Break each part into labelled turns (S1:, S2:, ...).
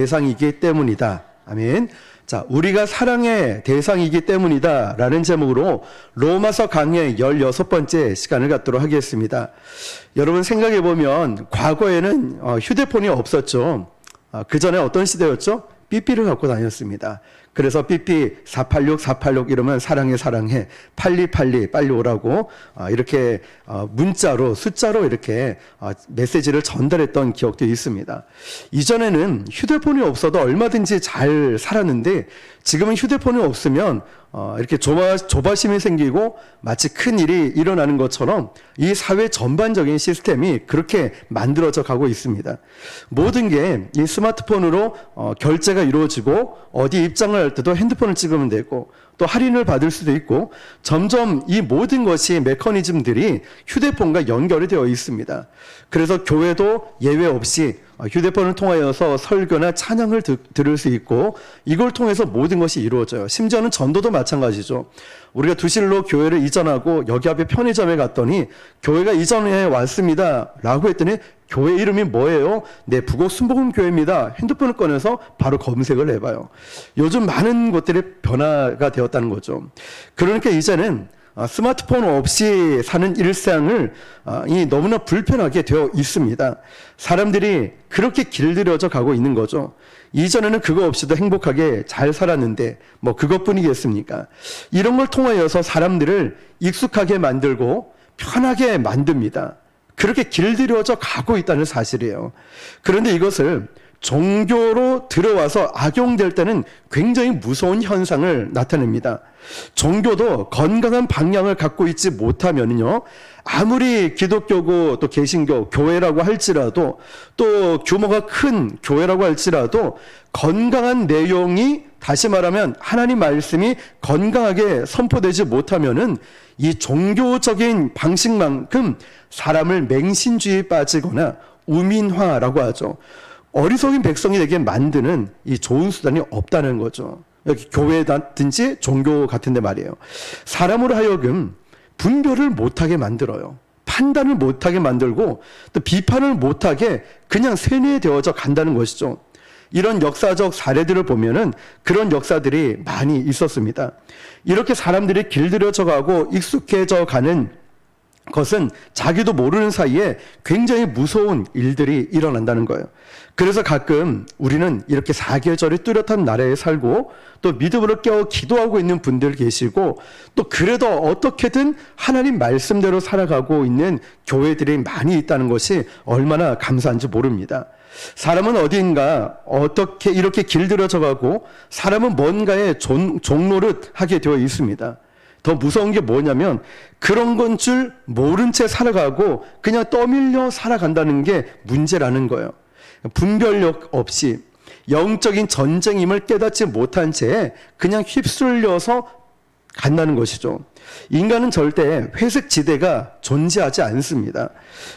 S1: 대상이기 때문이다. 아멘. 자, 우리가 사랑의 대상이기 때문이다 라는 제목으로 로마서 강의 16번째 시간을 갖도록 하겠습니다. 여러분 생각해 보면 과거에는 휴대폰이 없었죠. 그 전에 어떤 시대였죠? 삐삐를 갖고 다녔습니다. 그래서 삐삐 486 이러면 사랑해 8282 빨리 오라고 이렇게 문자로 숫자로 이렇게 메시지를 전달했던 기억도 있습니다. 이전에는 휴대폰이 없어도 얼마든지 잘 살았는데 지금은 휴대폰이 없으면 이렇게 조바심이 생기고 마치 큰 일이 일어나는 것처럼 이 사회 전반적인 시스템이 그렇게 만들어져 가고 있습니다. 모든 게 이 스마트폰으로 결제가 이루어지고 어디 입장을 할 때도 핸드폰을 찍으면 되고 또 할인을 받을 수도 있고 점점 이 모든 것이 메커니즘들이 휴대폰과 연결이 되어 있습니다. 그래서 교회도 예외 없이 휴대폰을 통하여서 설교나 찬양을 들을 수 있고 이걸 통해서 모든 것이 이루어져요. 심지어는 전도도 마찬가지죠. 우리가 두실로 교회를 이전하고 여기 앞에 편의점에 갔더니 교회가 이전해 왔습니다 라고 했더니 교회 이름이 뭐예요? 네, 부곡 순복음교회입니다. 핸드폰을 꺼내서 바로 검색을 해봐요. 요즘 많은 것들이 변화가 되었다는 거죠. 그러니까 이제는 스마트폰 없이 사는 일상을 너무나 불편하게 되어 있습니다. 사람들이 그렇게 길들여져 가고 있는 거죠. 이전에는 그거 없이도 행복하게 잘 살았는데 뭐 그것뿐이겠습니까? 이런 걸 통하여서 사람들을 익숙하게 만들고 편하게 만듭니다. 그렇게 길들여져 가고 있다는 사실이에요. 그런데 이것을 종교로 들어와서 악용될 때는 굉장히 무서운 현상을 나타냅니다. 종교도 건강한 방향을 갖고 있지 못하면요, 아무리 기독교고 또 개신교, 교회라고 할지라도 또 규모가 큰 교회라고 할지라도 건강한 내용이 다시 말하면 하나님 말씀이 건강하게 선포되지 못하면은 이 종교적인 방식만큼 사람을 맹신주의에 빠지거나 우민화라고 하죠. 어리석은 백성이 되게 만드는 이 좋은 수단이 없다는 거죠. 여기 교회든지 종교 같은데 말이에요. 사람으로 하여금 분별을 못하게 만들어요. 판단을 못하게 만들고 또 비판을 못하게 그냥 세뇌되어져 간다는 것이죠. 이런 역사적 사례들을 보면은 그런 역사들이 많이 있었습니다. 이렇게 사람들이 길들여져 가고 익숙해져 가는 것은 자기도 모르는 사이에 굉장히 무서운 일들이 일어난다는 거예요. 그래서 가끔 우리는 이렇게 사계절이 뚜렷한 나라에 살고 또 믿음으로 깨어 기도하고 있는 분들 계시고 또 그래도 어떻게든 하나님 말씀대로 살아가고 있는 교회들이 많이 있다는 것이 얼마나 감사한지 모릅니다. 사람은 어딘가 어떻게 이렇게 길들여져 가고 사람은 뭔가에 종노릇하게 되어 있습니다. 더 무서운 게 뭐냐면 그런 건 줄 모른 채 살아가고 그냥 떠밀려 살아간다는 게 문제라는 거예요. 분별력 없이 영적인 전쟁임을 깨닫지 못한 채 그냥 휩쓸려서 간다는 것이죠. 인간은 절대 회색 지대가 존재하지 않습니다.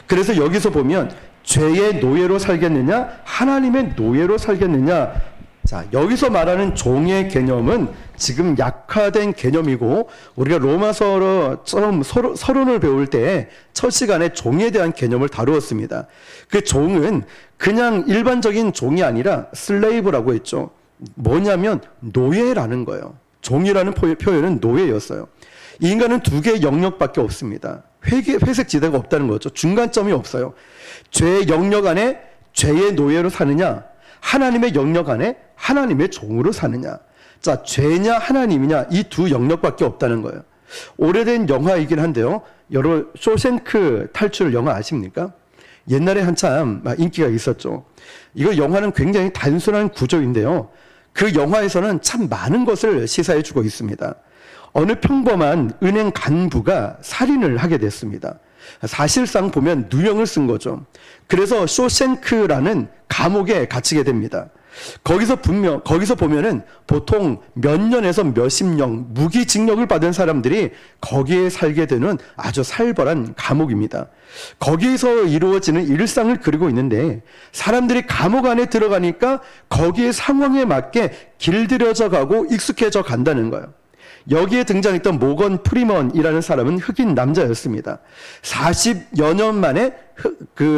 S1: 그래서 여기서 보면 죄의 노예로 살겠느냐 하나님의 노예로 살겠느냐, 자, 여기서 말하는 종의 개념은 지금 약화된 개념이고 우리가 로마서로 처음 서론을 배울 때 첫 시간에 종에 대한 개념을 다루었습니다. 그 종은 그냥 일반적인 종이 아니라 슬레이브라고 했죠. 뭐냐면 노예라는 거예요. 종이라는 표현은 노예였어요. 이 인간은 두 개의 영역밖에 없습니다. 회색 지대가 없다는 거죠. 중간점이 없어요. 죄의 영역 안에 죄의 노예로 사느냐, 하나님의 영역 안에 하나님의 종으로 사느냐. 자, 죄냐 하나님이냐 이 두 영역밖에 없다는 거예요. 오래된 영화이긴 한데요. 여러분 쇼생크 탈출 영화 아십니까? 옛날에 한참 인기가 있었죠. 이거 영화는 굉장히 단순한 구조인데요. 그 영화에서는 참 많은 것을 시사해 주고 있습니다. 어느 평범한 은행 간부가 살인을 하게 됐습니다. 사실상 보면 누명을 쓴 거죠. 그래서 쇼생크라는 감옥에 갇히게 됩니다. 거기서 보면은 보통 몇 년에서 몇십 년 무기징역을 받은 사람들이 거기에 살게 되는 아주 살벌한 감옥입니다. 거기에서 이루어지는 일상을 그리고 있는데 사람들이 감옥 안에 들어가니까 거기에 상황에 맞게 길들여져 가고 익숙해져 간다는 거예요. 여기에 등장했던 모건 프리먼이라는 사람은 흑인 남자였습니다. 40여 년 만에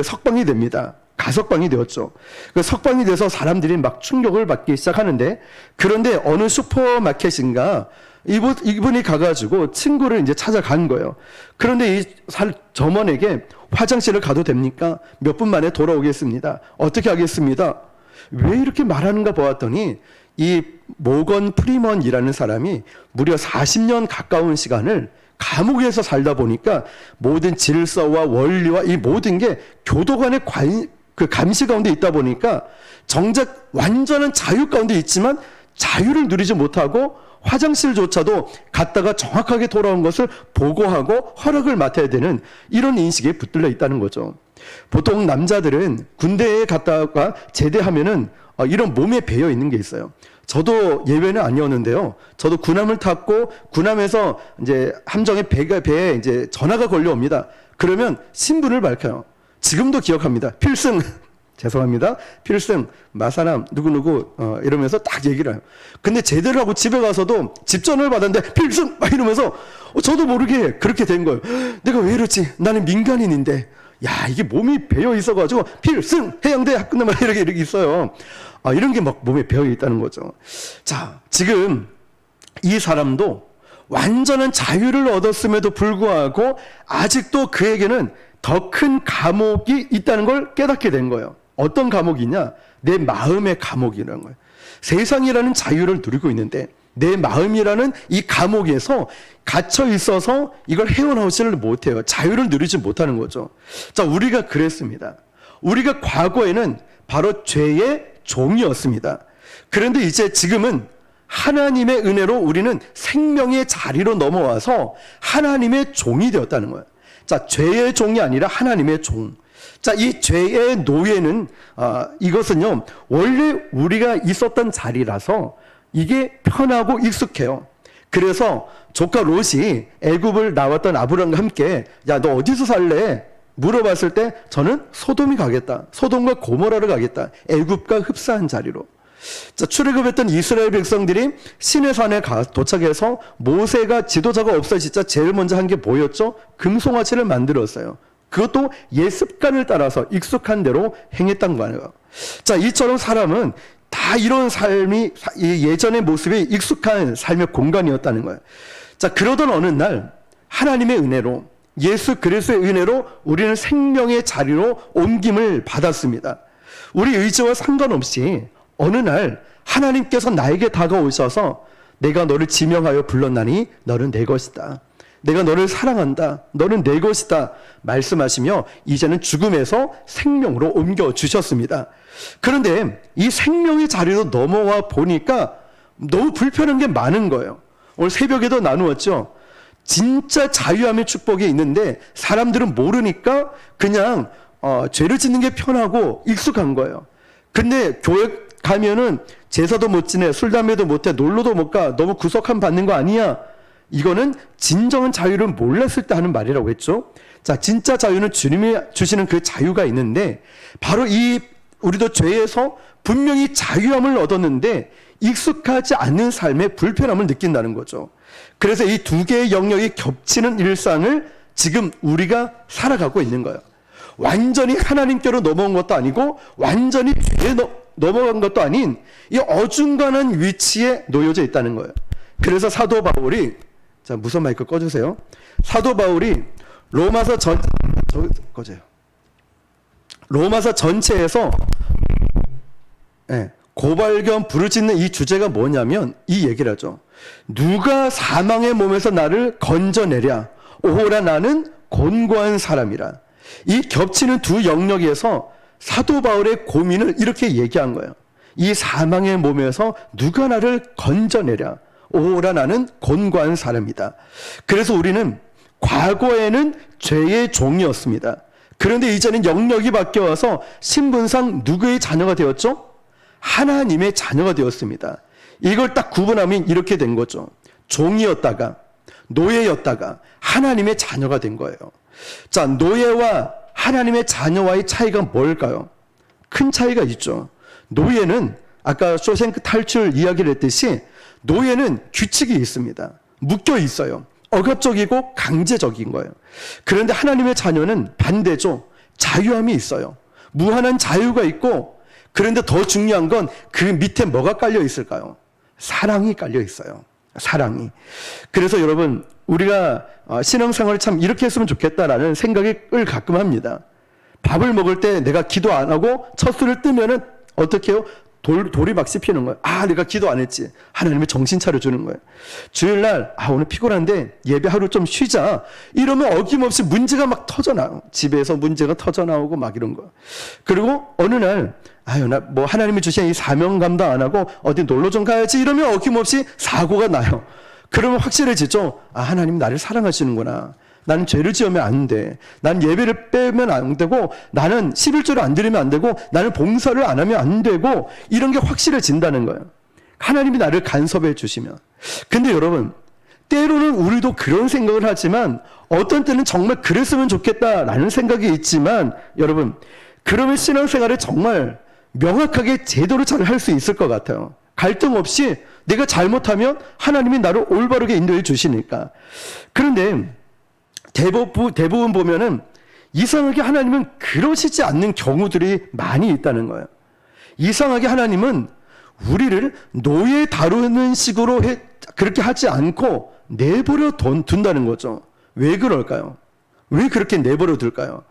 S1: 석방이 됩니다. 가석방이 되었죠. 그 석방이 돼서 사람들이 막 충격을 받기 시작하는데, 그런데 어느 슈퍼마켓인가 이분이 가가지고 친구를 이제 찾아간 거예요. 그런데 이 점원에게 화장실을 가도 됩니까? 몇 분 만에 돌아오겠습니다. 어떻게 하겠습니다? 왜 이렇게 말하는가 보았더니 이 모건 프리먼이라는 사람이 무려 40년 가까운 시간을 감옥에서 살다 보니까 모든 질서와 원리와 이 모든 게 교도관의 감시 가운데 있다 보니까 정작 완전한 자유 가운데 있지만 자유를 누리지 못하고 화장실조차도 갔다가 정확하게 돌아온 것을 보고하고 허락을 맡아야 되는 이런 인식에 붙들려 있다는 거죠. 보통 남자들은 군대에 갔다가 제대하면은 이런 몸에 배어 있는 게 있어요. 저도 예외는 아니었는데요. 저도 군함을 탔고 군함에서 이제 함정에 배에 이제 전화가 걸려옵니다. 그러면 신분을 밝혀요. 지금도 기억합니다. 필승 죄송합니다. 필승 마사람 누구누구 이러면서 딱 얘기를 해요. 근데 제대를 하고 집에 가서도 집전화를 받았는데 필승 막 이러면서 저도 모르게 그렇게 된 거예요. 내가 왜 이러지? 나는 민간인인데. 야, 이게 몸이 배어 있어가지고 필승 해양대 끝나면 이렇게 있어요. 이런 게 막 몸에 배어 있다는 거죠. 자, 지금 이 사람도 완전한 자유를 얻었음에도 불구하고 아직도 그에게는 더 큰 감옥이 있다는 걸 깨닫게 된 거예요. 어떤 감옥이냐? 내 마음의 감옥이라는 거예요. 세상이라는 자유를 누리고 있는데 내 마음이라는 이 감옥에서 갇혀 있어서 이걸 헤어나오지를 못해요. 자유를 누리지 못하는 거죠. 자, 우리가 그랬습니다. 우리가 과거에는 바로 죄의 종이었습니다. 그런데 이제 지금은 하나님의 은혜로 우리는 생명의 자리로 넘어와서 하나님의 종이 되었다는 거예요. 자, 죄의 종이 아니라 하나님의 종. 자, 이 죄의 노예는 이것은요 원래 우리가 있었던 자리라서 이게 편하고 익숙해요. 그래서 조카 롯이 애굽을 나왔던 아브람과 함께 야, 너 어디서 살래? 물어봤을 때 저는 소돔이 가겠다. 소돔과 고모라를 가겠다. 애굽과 흡사한 자리로. 자, 출애굽했던 이스라엘 백성들이 시내산에 도착해서 모세가 지도자가 없어지자 제일 먼저 한 게 뭐였죠? 금송아지를 만들었어요. 그것도 예습관을 따라서 익숙한 대로 행했단 말이에요. 자, 이처럼 사람은 다 이런 삶이 예전의 모습이 익숙한 삶의 공간이었다는 거예요. 자, 그러던 어느 날 하나님의 은혜로 예수 그리스도의 은혜로 우리는 생명의 자리로 옮김을 받았습니다. 우리 의지와 상관없이 어느 날 하나님께서 나에게 다가오셔서 내가 너를 지명하여 불렀나니 너는 내 것이다. 내가 너를 사랑한다. 너는 내 것이다. 말씀하시며 이제는 죽음에서 생명으로 옮겨주셨습니다. 그런데 이 생명의 자리로 넘어와 보니까 너무 불편한 게 많은 거예요. 오늘 새벽에도 나누었죠. 진짜 자유함의 축복이 있는데 사람들은 모르니까 그냥 죄를 짓는 게 편하고 익숙한 거예요. 근데 교회 가면은 제사도 못 지내, 술 담배도 못 해, 놀러도 못 가, 너무 구속함 받는 거 아니야? 이거는 진정한 자유를 몰랐을 때 하는 말이라고 했죠. 자, 진짜 자유는 주님이 주시는 그 자유가 있는데 바로 우리도 죄에서 분명히 자유함을 얻었는데 익숙하지 않는 삶의 불편함을 느낀다는 거죠. 그래서 이 두 개의 영역이 겹치는 일상을 지금 우리가 살아가고 있는 거예요. 완전히 하나님께로 넘어온 것도 아니고 완전히 죄에 넘어간 것도 아닌 이 어중간한 위치에 놓여져 있다는 거예요. 그래서 사도 바울이, 자, 무선 마이크 꺼주세요. 사도 바울이 로마서 전체에서 고발 겸 부르짖는 이 주제가 뭐냐면 이 얘기를 하죠. 누가 사망의 몸에서 나를 건져내랴. 오호라 나는 곤고한 사람이라. 이 겹치는 두 영역에서 사도 바울의 고민을 이렇게 얘기한 거예요. 이 사망의 몸에서 누가 나를 건져내랴. 오호라 나는 곤고한 사람이다. 그래서 우리는 과거에는 죄의 종이었습니다. 그런데 이제는 영역이 바뀌어서 신분상 누구의 자녀가 되었죠? 하나님의 자녀가 되었습니다. 이걸 딱 구분하면 이렇게 된 거죠. 종이었다가 노예였다가 하나님의 자녀가 된 거예요. 자, 노예와 하나님의 자녀와의 차이가 뭘까요? 큰 차이가 있죠. 노예는 아까 쇼생크 탈출 이야기를 했듯이 노예는 규칙이 있습니다. 묶여 있어요. 억압적이고 강제적인 거예요. 그런데 하나님의 자녀는 반대죠. 자유함이 있어요. 무한한 자유가 있고, 그런데 더 중요한 건 그 밑에 뭐가 깔려 있을까요? 사랑이 깔려 있어요. 사랑이. 그래서 여러분, 우리가 신앙생활을 참 이렇게 했으면 좋겠다라는 생각을 가끔 합니다. 밥을 먹을 때 내가 기도 안 하고 첫 술을 뜨면은 어떻게 해요? 돌이 막 씹히는 거예요. 아, 내가 기도 안 했지. 하나님이 정신 차려주는 거예요. 주일날, 오늘 피곤한데 예배 하루 좀 쉬자. 이러면 어김없이 문제가 막 터져나와요. 집에서 문제가 터져나오고 막 이런 거. 그리고 어느 날, 나 뭐 하나님이 주신 이 사명 감당 안 하고 어디 놀러 좀 가야지. 이러면 어김없이 사고가 나요. 그러면 확실해지죠. 하나님 나를 사랑하시는구나. 나는 죄를 지으면 안 돼. 나는 예배를 빼면 안 되고, 나는 11조를 안 드리면 안 되고, 나는 봉사를 안 하면 안 되고, 이런 게 확실해진다는 거예요. 하나님이 나를 간섭해 주시면. 근데 여러분, 때로는 우리도 그런 생각을 하지만, 어떤 때는 정말 그랬으면 좋겠다라는 생각이 있지만, 여러분, 그러면 신앙생활을 정말 명확하게 제대로 잘 할 수 있을 것 같아요. 갈등 없이 내가 잘못하면 하나님이 나를 올바르게 인도해 주시니까. 그런데 대부분 보면은 이상하게 하나님은 그러시지 않는 경우들이 많이 있다는 거예요. 이상하게 하나님은 우리를 노예 다루는 식으로 그렇게 하지 않고 내버려 둔다는 거죠. 왜 그럴까요? 왜 그렇게 내버려 둘까요?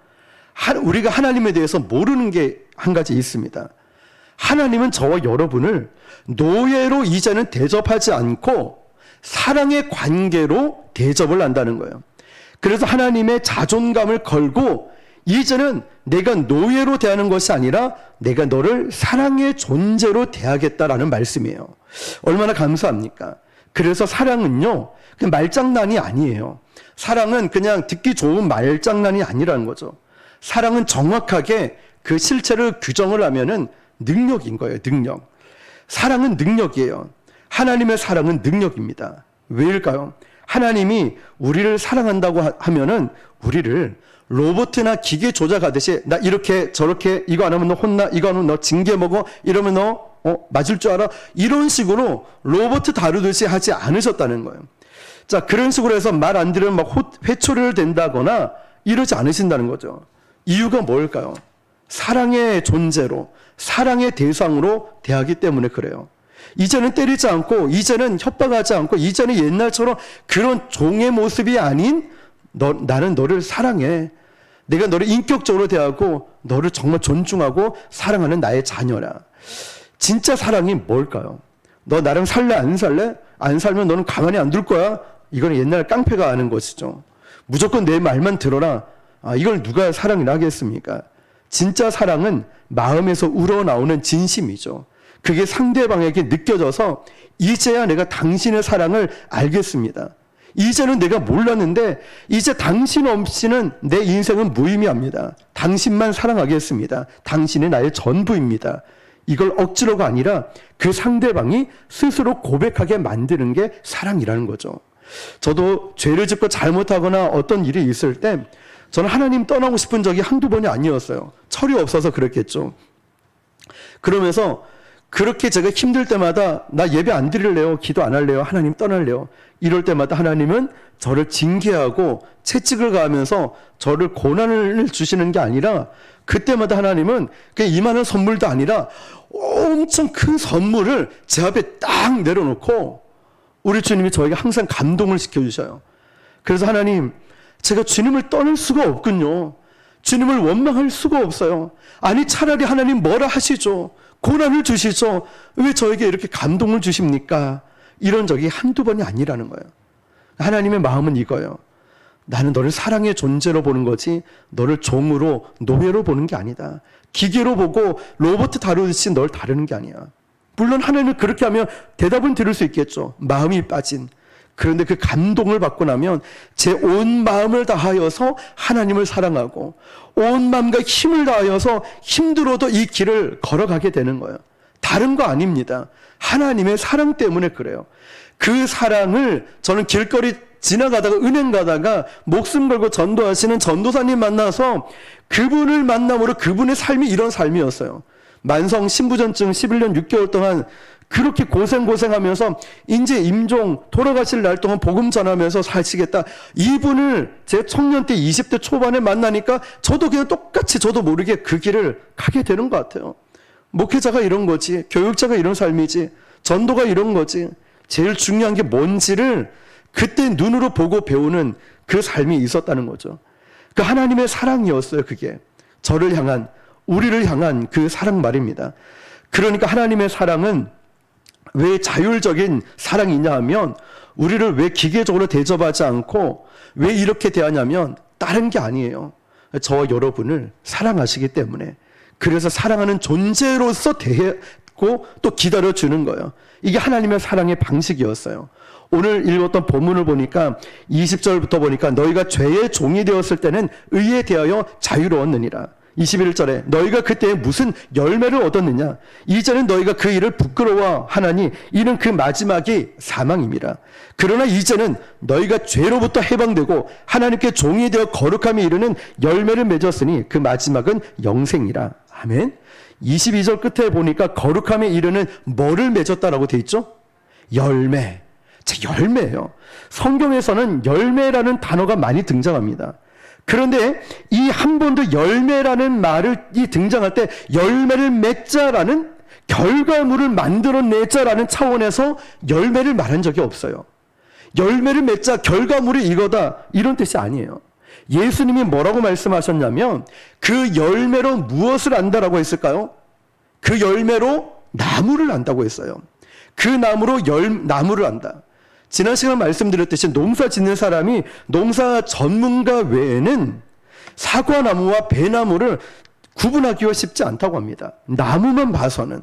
S1: 우리가 하나님에 대해서 모르는 게 한 가지 있습니다. 하나님은 저와 여러분을 노예로 이제는 대접하지 않고 사랑의 관계로 대접을 한다는 거예요. 그래서 하나님의 자존감을 걸고 이제는 내가 노예로 대하는 것이 아니라 내가 너를 사랑의 존재로 대하겠다라는 말씀이에요. 얼마나 감사합니까? 그래서 사랑은요, 그냥 말장난이 아니에요. 사랑은 그냥 듣기 좋은 말장난이 아니라는 거죠. 사랑은 정확하게 그 실체를 규정을 하면은 능력인 거예요. 능력. 사랑은 능력이에요. 하나님의 사랑은 능력입니다. 왜일까요? 하나님이 우리를 사랑한다고 하면은 우리를 로봇이나 기계 조작하듯이 나 이렇게 저렇게 이거 안 하면 너 혼나, 이거 안 하면 너 징계 먹어, 이러면 너 맞을 줄 알아, 이런 식으로 로봇 다루듯이 하지 않으셨다는 거예요. 자, 그런 식으로 해서 말 안 들으면 막 회초리를 댄다거나 이러지 않으신다는 거죠. 이유가 뭘까요? 사랑의 존재로, 사랑의 대상으로 대하기 때문에 그래요. 이제는 때리지 않고, 이제는 협박하지 않고, 이제는 옛날처럼 그런 종의 모습이 아닌 나는 너를 사랑해. 내가 너를 인격적으로 대하고 너를 정말 존중하고 사랑하는 나의 자녀라. 진짜 사랑이 뭘까요? 너 나랑 살래 안 살래? 안 살면 너는 가만히 안 둘 거야? 이건 옛날 깡패가 아는 것이죠. 무조건 내 말만 들어라. 이걸 누가 사랑이라 하겠습니까? 진짜 사랑은 마음에서 우러나오는 진심이죠. 그게 상대방에게 느껴져서 이제야 내가 당신의 사랑을 알겠습니다. 이제는 내가 몰랐는데 이제 당신 없이는 내 인생은 무의미합니다. 당신만 사랑하겠습니다. 당신이 나의 전부입니다. 이걸 억지로가 아니라 그 상대방이 스스로 고백하게 만드는 게 사랑이라는 거죠. 저도 죄를 짓고 잘못하거나 어떤 일이 있을 때 저는 하나님 떠나고 싶은 적이 한두 번이 아니었어요. 철이 없어서 그랬겠죠. 그러면서 그렇게 제가 힘들 때마다 나 예배 안 드릴래요? 기도 안 할래요? 하나님 떠날래요? 이럴 때마다 하나님은 저를 징계하고 채찍을 가하면서 저를 고난을 주시는 게 아니라 그때마다 하나님은 그냥 이만한 선물도 아니라 엄청 큰 선물을 제 앞에 딱 내려놓고 우리 주님이 저에게 항상 감동을 시켜주셔요. 그래서 하나님, 제가 주님을 떠날 수가 없군요. 주님을 원망할 수가 없어요. 아니 차라리 하나님 뭐라 하시죠. 고난을 주시죠. 왜 저에게 이렇게 감동을 주십니까? 이런 적이 한두 번이 아니라는 거예요. 하나님의 마음은 이거예요. 나는 너를 사랑의 존재로 보는 거지 너를 종으로 노예로 보는 게 아니다. 기계로 보고 로봇 다루듯이 널 다루는 게 아니야. 물론 하나님을 그렇게 하면 대답은 들을 수 있겠죠. 마음이 빠진. 그런데 그 감동을 받고 나면 제 온 마음을 다하여서 하나님을 사랑하고 온 마음과 힘을 다하여서 힘들어도 이 길을 걸어가게 되는 거예요. 다른 거 아닙니다. 하나님의 사랑 때문에 그래요. 그 사랑을 저는 길거리 지나가다가 은행 가다가 목숨 걸고 전도하시는 전도사님 만나서 그분을 만남으로 그분의 삶이 이런 삶이었어요. 만성 신부전증 11년 6개월 동안 그렇게 고생하면서 이제 임종 돌아가실 날 동안 복음 전하면서 사시겠다. 이분을 제 청년 때 20대 초반에 만나니까 저도 그냥 똑같이 저도 모르게 그 길을 가게 되는 것 같아요. 목회자가 이런 거지. 교육자가 이런 삶이지. 전도가 이런 거지. 제일 중요한 게 뭔지를 그때 눈으로 보고 배우는 그 삶이 있었다는 거죠. 그 하나님의 사랑이었어요. 그게 저를 향한, 우리를 향한 그 사랑 말입니다. 그러니까 하나님의 사랑은 왜 자율적인 사랑이냐 하면, 우리를 왜 기계적으로 대접하지 않고 왜 이렇게 대하냐면 다른 게 아니에요. 저와 여러분을 사랑하시기 때문에. 그래서 사랑하는 존재로서 대하고 또 기다려주는 거예요. 이게 하나님의 사랑의 방식이었어요. 오늘 읽었던 본문을 보니까 20절부터 보니까 너희가 죄의 종이 되었을 때는 의에 대하여 자유로웠느니라. 21절에 너희가 그때 무슨 열매를 얻었느냐, 이제는 너희가 그 일을 부끄러워하나니 이는 그 마지막이 사망임이라. 그러나 이제는 너희가 죄로부터 해방되고 하나님께 종이 되어 거룩함에 이르는 열매를 맺었으니 그 마지막은 영생이라. 아멘. 22절 끝에 보니까 거룩함에 이르는 뭐를 맺었다라고 돼 있죠? 열매. 열매예요. 성경에서는 열매라는 단어가 많이 등장합니다. 그런데 이 한 번도 열매라는 말이 등장할 때 열매를 맺자라는, 결과물을 만들어내자라는 차원에서 열매를 말한 적이 없어요. 열매를 맺자, 결과물이 이거다, 이런 뜻이 아니에요. 예수님이 뭐라고 말씀하셨냐면 그 열매로 무엇을 안다라고 했을까요? 그 열매로 나무를 안다고 했어요. 그 나무로 나무를 안다. 지난 시간 말씀드렸듯이 농사 짓는 사람이 농사 전문가 외에는 사과나무와 배나무를 구분하기가 쉽지 않다고 합니다. 나무만 봐서는.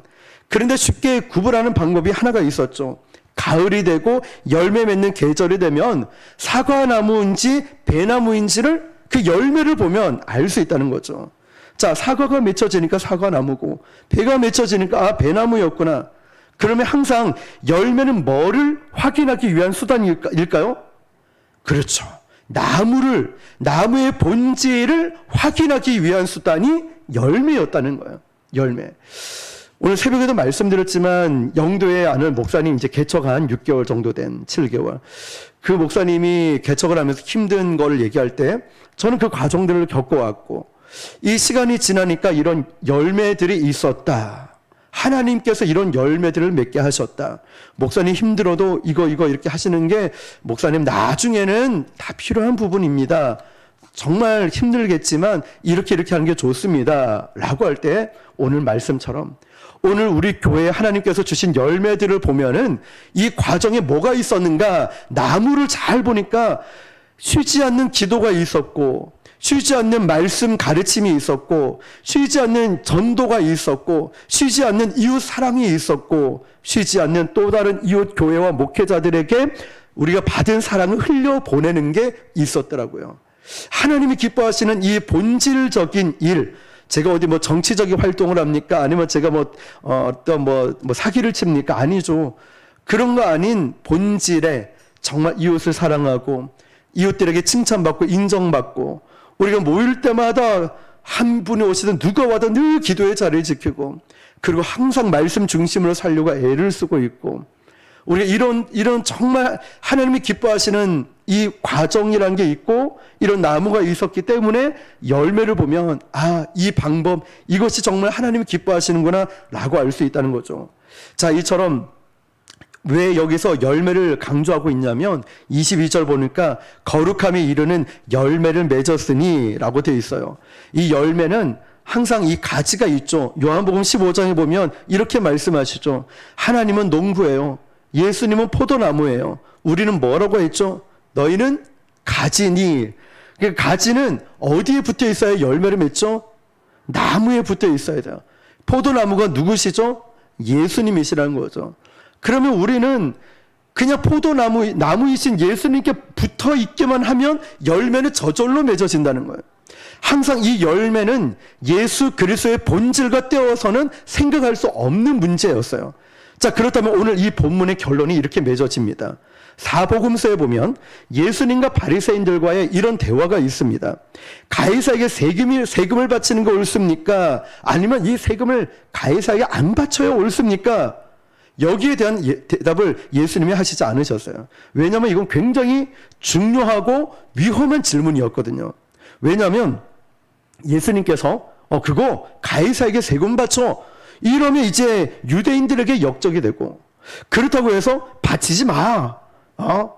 S1: 그런데 쉽게 구분하는 방법이 하나가 있었죠. 가을이 되고 열매 맺는 계절이 되면 사과나무인지 배나무인지를 그 열매를 보면 알 수 있다는 거죠. 자, 사과가 맺혀지니까 사과나무고 배가 맺혀지니까 배나무였구나. 그러면 항상 열매는 뭐를 확인하기 위한 수단일까요? 그렇죠. 나무의 본질을 확인하기 위한 수단이 열매였다는 거예요. 열매. 오늘 새벽에도 말씀드렸지만 영도에 아는 목사님 이제 개척한 한 6개월 정도 된 7개월. 그 목사님이 개척을 하면서 힘든 걸 얘기할 때 저는 그 과정들을 겪어왔고, 이 시간이 지나니까 이런 열매들이 있었다. 하나님께서 이런 열매들을 맺게 하셨다. 목사님 힘들어도 이거 이렇게 하시는 게 목사님 나중에는 다 필요한 부분입니다. 정말 힘들겠지만 이렇게 하는 게 좋습니다. 라고 할 때 오늘 말씀처럼 오늘 우리 교회에 하나님께서 주신 열매들을 보면은 이 과정에 뭐가 있었는가, 나무를 잘 보니까 쉬지 않는 기도가 있었고, 쉬지 않는 말씀 가르침이 있었고, 쉬지 않는 전도가 있었고, 쉬지 않는 이웃 사랑이 있었고, 쉬지 않는 또 다른 이웃 교회와 목회자들에게 우리가 받은 사랑을 흘려보내는 게 있었더라고요. 하나님이 기뻐하시는 이 본질적인 일, 제가 어디 정치적인 활동을 합니까? 아니면 제가 어떤 사기를 칩니까? 아니죠. 그런 거 아닌 본질에 정말 이웃을 사랑하고, 이웃들에게 칭찬받고, 인정받고, 우리가 모일 때마다 한 분이 오시든 누가 와도 늘 기도의 자리를 지키고, 그리고 항상 말씀 중심으로 살려고 애를 쓰고 있고, 우리가 이런 정말 하나님이 기뻐하시는 이 과정이라는 게 있고, 이런 나무가 있었기 때문에 열매를 보면 이 방법, 이것이 정말 하나님이 기뻐하시는구나 라고 알 수 있다는 거죠. 자, 이처럼 왜 여기서 열매를 강조하고 있냐면 22절 보니까 거룩함에 이르는 열매를 맺었으니 라고 되어 있어요. 이 열매는 항상 이 가지가 있죠. 요한복음 15장에 보면 이렇게 말씀하시죠. 하나님은 농부예요. 예수님은 포도나무예요. 우리는 뭐라고 했죠? 너희는 가지니. 가지는 어디에 붙어 있어야 열매를 맺죠? 나무에 붙어 있어야 돼요. 포도나무가 누구시죠? 예수님이시라는 거죠. 그러면 우리는 그냥 나무이신 예수님께 붙어 있기만 하면 열매는 저절로 맺어진다는 거예요. 항상 이 열매는 예수 그리스도의 본질과 떼어서는 생각할 수 없는 문제였어요. 자, 그렇다면 오늘 이 본문의 결론이 이렇게 맺어집니다. 사복음서에 보면 예수님과 바리새인들과의 이런 대화가 있습니다. 가이사에게 세금을 바치는 거 옳습니까? 아니면 이 세금을 가이사에게 안 바쳐야 옳습니까? 여기에 대한 대답을 예수님이 하시지 않으셨어요. 왜냐하면 이건 굉장히 중요하고 위험한 질문이었거든요. 왜냐하면 예수님께서 그거 가이사에게 세금 바쳐, 이러면 이제 유대인들에게 역적이 되고, 그렇다고 해서 바치지 마,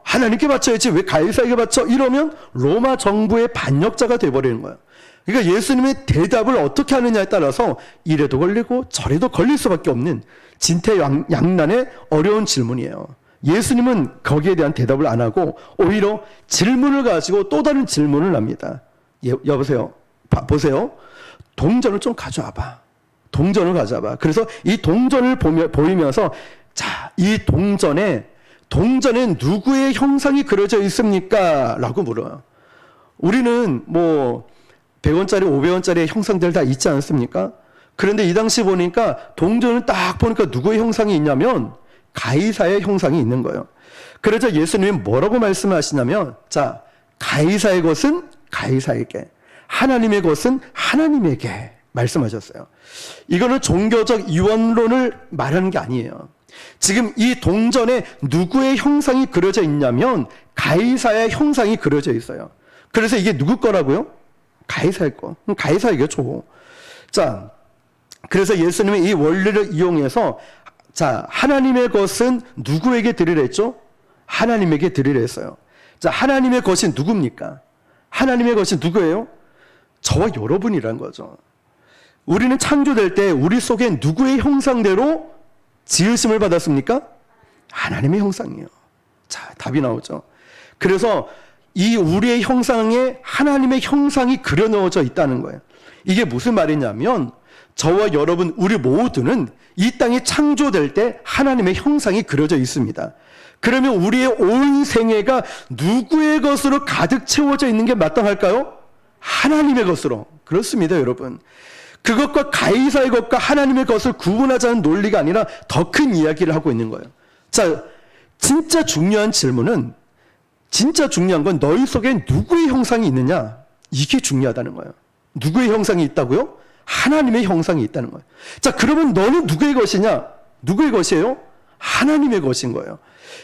S1: 하나님께 바쳐야지 왜 가이사에게 바쳐, 이러면 로마 정부의 반역자가 돼버리는 거예요. 그러니까 예수님의 대답을 어떻게 하느냐에 따라서 이래도 걸리고 저래도 걸릴 수밖에 없는 진퇴양난의 어려운 질문이에요. 예수님은 거기에 대한 대답을 안 하고 오히려 질문을 가지고 또 다른 질문을 합니다. 여보세요, 보세요, 동전을 좀 가져와봐. 동전을 가져와봐. 그래서 이 동전을 보이면서, 자, 이 동전에 누구의 형상이 그려져 있습니까? 라고 물어요. 우리는 뭐 100원짜리, 500원짜리 형상들 다 있지 않습니까? 그런데 이 당시 보니까 동전을 딱 보니까 누구의 형상이 있냐면 가이사의 형상이 있는 거예요. 그래서 예수님이 뭐라고 말씀하시냐면, 자, 가이사의 것은 가이사에게, 하나님의 것은 하나님에게 말씀하셨어요. 이거는 종교적 이원론을 말하는 게 아니에요. 지금 이 동전에 누구의 형상이 그려져 있냐면 가이사의 형상이 그려져 있어요. 그래서 이게 누구 거라고요? 가이사의 거. 가이사에게 줘. 자, 그래서 예수님이 이 원리를 이용해서, 자, 하나님의 것은 누구에게 드리랬죠? 하나님에게 드리랬어요. 자, 하나님의 것이 누굽니까? 하나님의 것이 누구예요? 저와 여러분이란 거죠. 우리는 창조될 때 우리 속에 누구의 형상대로 지으심을 받았습니까? 하나님의 형상이에요. 자, 답이 나오죠. 그래서 이 우리의 형상에 하나님의 형상이 그려 넣어져 있다는 거예요. 이게 무슨 말이냐면, 저와 여러분, 우리 모두는 이 땅이 창조될 때 하나님의 형상이 그려져 있습니다. 그러면 우리의 온 생애가 누구의 것으로 가득 채워져 있는 게 마땅할까요? 하나님의 것으로. 그렇습니다, 여러분. 그것과 가이사의 것과 하나님의 것을 구분하자는 논리가 아니라 더 큰 이야기를 하고 있는 거예요. 자, 진짜 중요한 질문은, 진짜 중요한 건 너희 속에 누구의 형상이 있느냐? 이게 중요하다는 거예요. 누구의 형상이 있다고요? 하나님의 형상이 있다는 거예요. 자, 그러면 너는 누구의 것이냐? 누구의 것이에요? 하나님의 것인 거예요.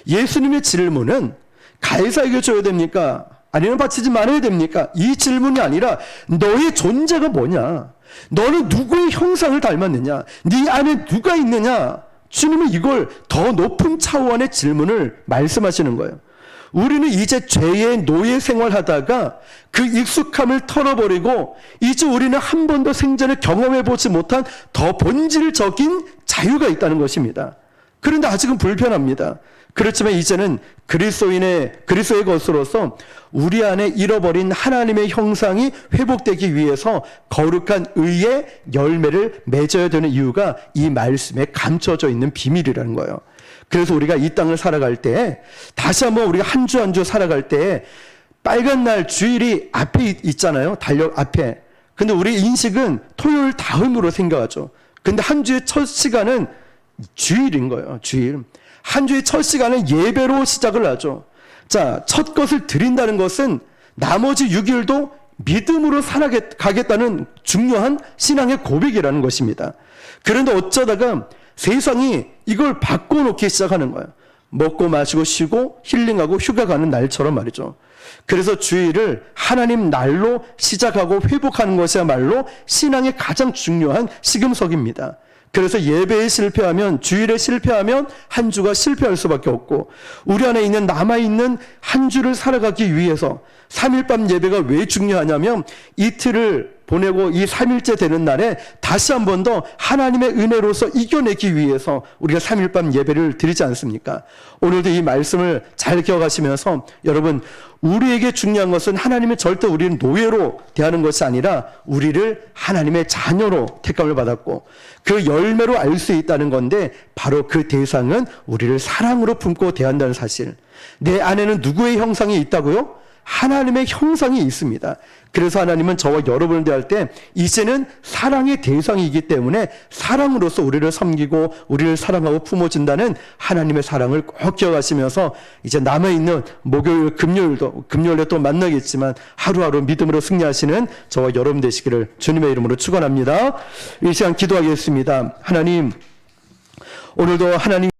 S1: 예수님의 질문은 가이사에게 줘야 됩니까? 아니면 바치지 말아야 됩니까? 이 질문이 아니라 너의 존재가 뭐냐? 너는 누구의 형상을 닮았느냐? 네 안에 누가 있느냐? 주님은 이걸 더 높은 차원의 질문을 말씀하시는 거예요. 우리는 이제 죄의 노예 생활하다가 그 익숙함을 털어버리고 이제 우리는 한 번도 생전에 경험해보지 못한 더 본질적인 자유가 있다는 것입니다. 그런데 아직은 불편합니다. 그렇지만 이제는 그리스도의 것으로서 우리 안에 잃어버린 하나님의 형상이 회복되기 위해서 거룩한 의의 열매를 맺어야 되는 이유가 이 말씀에 감춰져 있는 비밀이라는 거예요. 그래서 우리가 이 땅을 살아갈 때, 다시 한번 우리가 한 주 한 주 살아갈 때 빨간 날 주일이 앞에 있잖아요. 달력 앞에. 근데 우리 인식은 토요일 다음으로 생각하죠. 근데 한 주의 첫 시간은 주일인 거예요. 주일. 한 주의 첫 시간은 예배로 시작을 하죠. 자, 첫 것을 드린다는 것은 나머지 6일도 믿음으로 살아가겠다는 중요한 신앙의 고백이라는 것입니다. 그런데 어쩌다가 세상이 이걸 바꿔놓기 시작하는 거예요. 먹고 마시고 쉬고 힐링하고 휴가 가는 날처럼 말이죠. 그래서 주일을 하나님 날로 시작하고 회복하는 것이야말로 신앙의 가장 중요한 시금석입니다. 그래서 예배에 실패하면, 주일에 실패하면 한 주가 실패할 수밖에 없고, 우리 안에 있는 남아있는 한 주를 살아가기 위해서 3일밤 예배가 왜 중요하냐면, 이틀을 보내고 이 3일째 되는 날에 다시 한 번 더 하나님의 은혜로서 이겨내기 위해서 우리가 3일밤 예배를 드리지 않습니까? 오늘도 이 말씀을 잘 기억하시면서, 여러분, 우리에게 중요한 것은 하나님의 절대 우리를 노예로 대하는 것이 아니라 우리를 하나님의 자녀로 택감을 받았고 그 열매로 알 수 있다는 건데, 바로 그 대상은 우리를 사랑으로 품고 대한다는 사실. 내 안에는 누구의 형상이 있다고요? 하나님의 형상이 있습니다. 그래서 하나님은 저와 여러분을 대할 때 이제는 사랑의 대상이기 때문에 사랑으로서 우리를 섬기고 우리를 사랑하고 품어준다는 하나님의 사랑을 꼭 기억하시면서, 이제 남아있는 목요일, 금요일에 또 만나겠지만 하루하루 믿음으로 승리하시는 저와 여러분 되시기를 주님의 이름으로 축원합니다. 이 시간 기도하겠습니다. 하나님, 오늘도 하나님